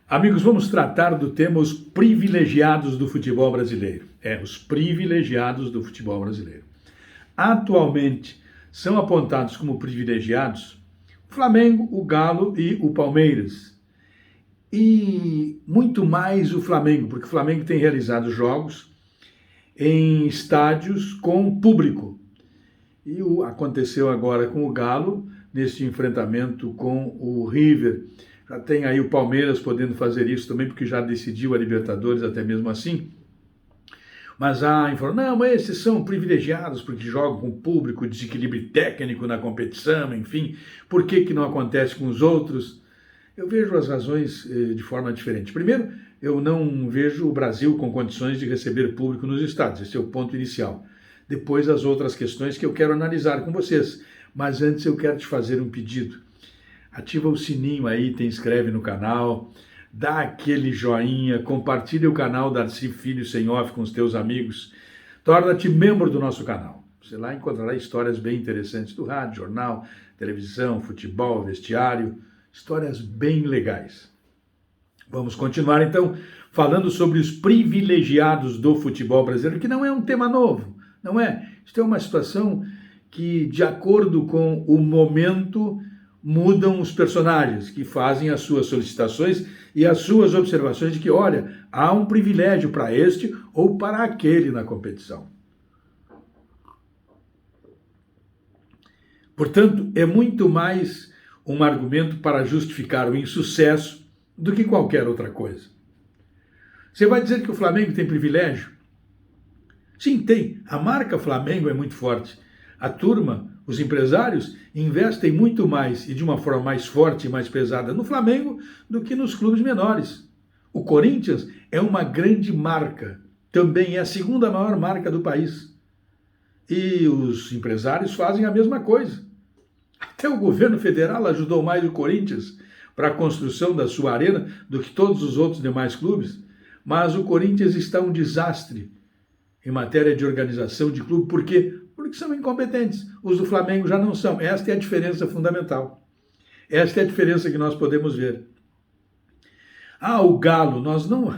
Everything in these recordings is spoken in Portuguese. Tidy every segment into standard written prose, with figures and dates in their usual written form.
Amigos, vamos tratar do tema os privilegiados do futebol brasileiro. Os privilegiados do futebol brasileiro. Atualmente são apontados como privilegiados o Flamengo, o Galo e o Palmeiras. E muito mais o Flamengo, porque o Flamengo tem realizado jogos em estádios com público. E aconteceu agora com o Galo, neste enfrentamento com o River. Já tem aí o Palmeiras podendo fazer isso também, porque já decidiu a Libertadores até mesmo assim. Mas não, esses são privilegiados porque jogam com público, desequilíbrio técnico na competição, enfim. Por que não acontece com os outros? Eu vejo as razões de forma diferente. Primeiro, eu não vejo o Brasil com condições de receber público nos estádios. Esse é o ponto inicial. Depois, as outras questões que eu quero analisar com vocês. Mas antes eu quero te fazer um pedido. Ativa o sininho aí, te inscreve no canal, dá aquele joinha, compartilha o canal Darcy Filho Sem Off com os teus amigos, torna-te membro do nosso canal. Você lá encontrará histórias bem interessantes do rádio, jornal, televisão, futebol, vestiário, histórias bem legais. Vamos continuar então falando sobre os privilegiados do futebol brasileiro, que não é um tema novo, não é? Isso é uma situação que, de acordo com o momento, mudam os personagens que fazem as suas solicitações e as suas observações de que, olha, há um privilégio para este ou para aquele na competição. Portanto, é muito mais um argumento para justificar o insucesso do que qualquer outra coisa. Você vai dizer que o Flamengo tem privilégio? Sim, tem. A marca Flamengo é muito forte. A turma, os empresários, investem muito mais e de uma forma mais forte e mais pesada no Flamengo do que nos clubes menores. O Corinthians é uma grande marca, também é a segunda maior marca do país. E os empresários fazem a mesma coisa. Até o governo federal ajudou mais o Corinthians para a construção da sua arena do que todos os outros demais clubes. Mas o Corinthians está um desastre em matéria de organização de clube, porque são incompetentes. Os do Flamengo já não são. Esta é a diferença fundamental. Esta é a diferença que nós podemos ver. O Galo, nós não...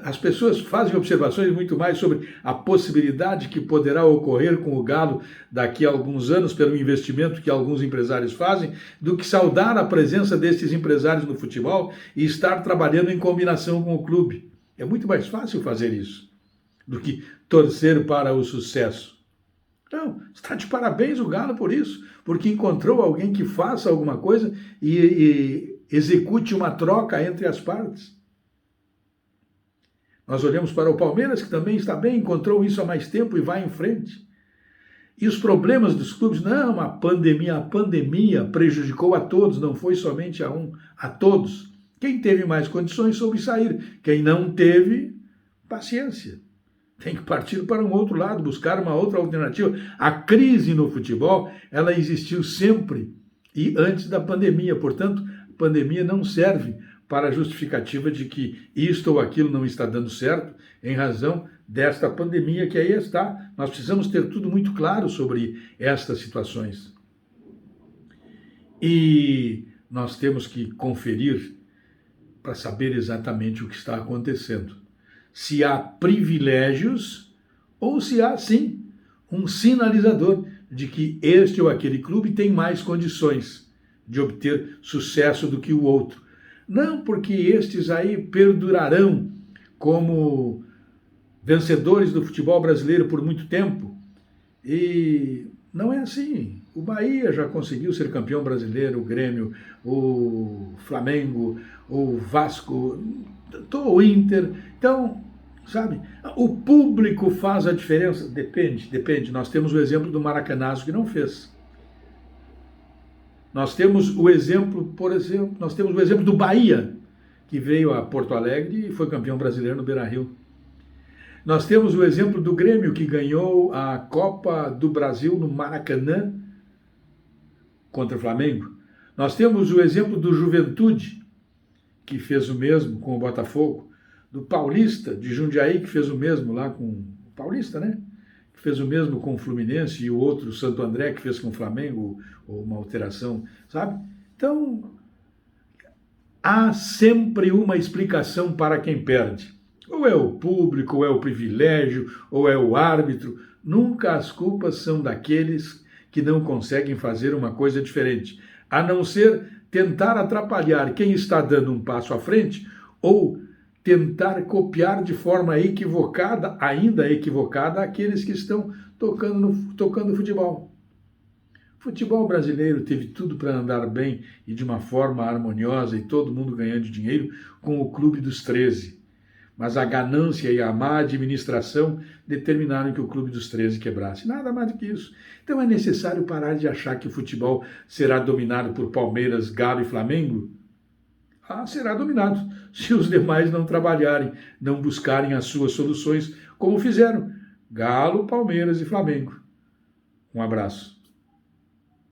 As pessoas fazem observações muito mais sobre a possibilidade que poderá ocorrer com o Galo daqui a alguns anos, pelo investimento que alguns empresários fazem, do que saudar a presença desses empresários no futebol e estar trabalhando em combinação com o clube. É muito mais fácil fazer isso do que torcer para o sucesso. Então, está de parabéns o Galo por isso, porque encontrou alguém que faça alguma coisa e execute uma troca entre as partes. Nós olhamos para o Palmeiras, que também está bem, encontrou isso há mais tempo e vai em frente. E os problemas dos clubes, não, a pandemia prejudicou a todos, não foi somente a um, a todos. Quem teve mais condições soube sair, quem não teve, paciência. Tem que partir para um outro lado, buscar uma outra alternativa. A crise no futebol, ela existiu sempre e antes da pandemia. Portanto, a pandemia não serve para a justificativa de que isto ou aquilo não está dando certo em razão desta pandemia que aí está. Nós precisamos ter tudo muito claro sobre estas situações. E nós temos que conferir para saber exatamente o que está acontecendo. Se há privilégios ou se há, sim, um sinalizador de que este ou aquele clube tem mais condições de obter sucesso do que o outro. Não porque estes aí perdurarão como vencedores do futebol brasileiro por muito tempo. E não é assim. O Bahia já conseguiu ser campeão brasileiro, o Grêmio, o Flamengo, o Vasco, o Inter. Então, sabe, o público faz a diferença? Depende. Nós temos o exemplo do Maracanazo que não fez. Nós temos o exemplo, do Bahia, que veio a Porto Alegre e foi campeão brasileiro no Beira-Rio. Nós temos o exemplo do Grêmio, que ganhou a Copa do Brasil no Maracanã contra o Flamengo. Nós temos o exemplo do Juventude, que fez o mesmo com o Botafogo, do Paulista, de Jundiaí, que fez o mesmo lá com o Paulista, né? Que fez o mesmo com o Fluminense, e o outro, Santo André, que fez com o Flamengo, ou uma alteração, sabe? Então, há sempre uma explicação para quem perde. Ou é o público, ou é o privilégio, ou é o árbitro. Nunca as culpas são daqueles que não conseguem fazer uma coisa diferente, a não ser tentar atrapalhar quem está dando um passo à frente ou tentar copiar de forma equivocada, ainda equivocada, aqueles que estão tocando futebol. O futebol brasileiro teve tudo para andar bem e de uma forma harmoniosa e todo mundo ganhando dinheiro com o Clube dos 13. Mas a ganância e a má administração determinaram que o Clube dos 13 quebrasse. Nada mais do que isso. Então é necessário parar de achar que o futebol será dominado por Palmeiras, Galo e Flamengo. Será dominado se os demais não trabalharem, não buscarem as suas soluções, como fizeram Galo, Palmeiras e Flamengo. Um abraço.